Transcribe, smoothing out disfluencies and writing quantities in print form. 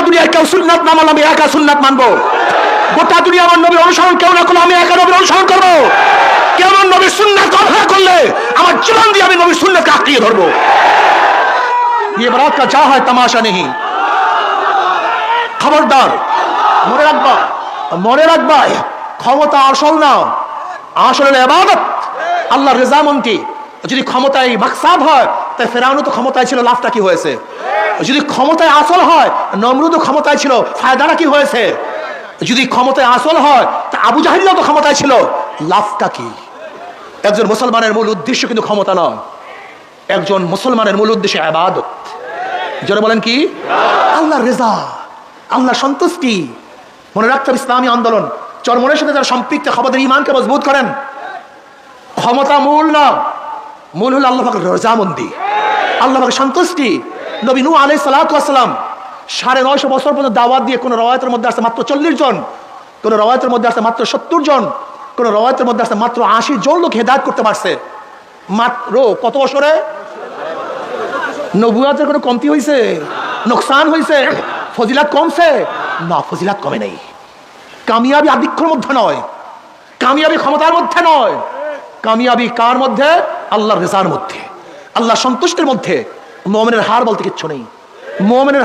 দুনিয়ায় কেউ সুন্নাত না মানলে আমি একা সুন্নাত মানবো। গোটা দুনিয়া আমার নবীর অনুসরণ কেউ না করলে আমি একা নবীর অনুসরণ করবো। কেউ আমার নবীর সুন্নাত অবহেলা করলে আমার জীবন দিয়ে আমি নবীর সুন্নাতকে আঁকড়িয়ে ধরবো। ये बारात का चाह है, तमाशा नहीं। খবরদার, মনে রাখবা ক্ষমতা আসল না, আসল হলো ইবাদত, আল্লাহর রেজামন্দি। যদি ক্ষমতায় মাকসাদ হয় তাই ফেরাউনও তো ক্ষমতায় ছিল, লাভটা কি হয়েছে? যদি ক্ষমতায় আসল হয় নমরুদও ক্ষমতায় ছিল, ফায়দাটা কি হয়েছে? যদি ক্ষমতায় আসল হয় তা আবু জাহেলও তো ক্ষমতায় ছিল, লাভটা কি? একজন মুসলমানের মূল উদ্দেশ্য কিন্তু ক্ষমতা নয়, একজন মুসলমানের মূল উদ্দেশ্য ইবাদত। জোরে বলেন কি? আল্লাহর রেজা, আল্লাহর সন্তুষ্টি। মনে রাখতে হবে ইসলামী আন্দোলন চরমনের সাথে যারা সম্পৃক্ত, আমাদের ঈমানকে মজবুত করেন। ক্ষমতা মূল না, মূল হলো আল্লাহ পাকের রজামন্দি, আল্লাহ পাকের সন্তুষ্টি। নবী নূহ আলাইহিস সালাতু ওয়াস সালাম 950 বছর পর্যন্ত দাওয়াত দিয়ে কোন রওয়ায়াতের মধ্যে আছে মাত্র 40 জন, কোন রওয়ায়াতের মধ্যে আছে মাত্র 70 জন, কোন রওয়ায়াতের মধ্যে আছে মাত্র 80 জন লোক হেদায়েত করতে পারছে। মাত্র কত বছরে? নবুয়তের কোনো কমতি হয়েছে? নোকসান হয়েছে? ফজিলাত কমছে? না, ফজিলাত কমে নেই। কামিয়াবি আধিক্যের মধ্যে নয়, কামিয়াবি ক্ষমতার মধ্যে নয়, কামিয়াবি কার মধ্যে? আল্লাহর রেজার মধ্যে, আল্লাহ সন্তুষ্টির মধ্যে। মুমিনের হার বলতে কিচ্ছু নেই। মুমিনের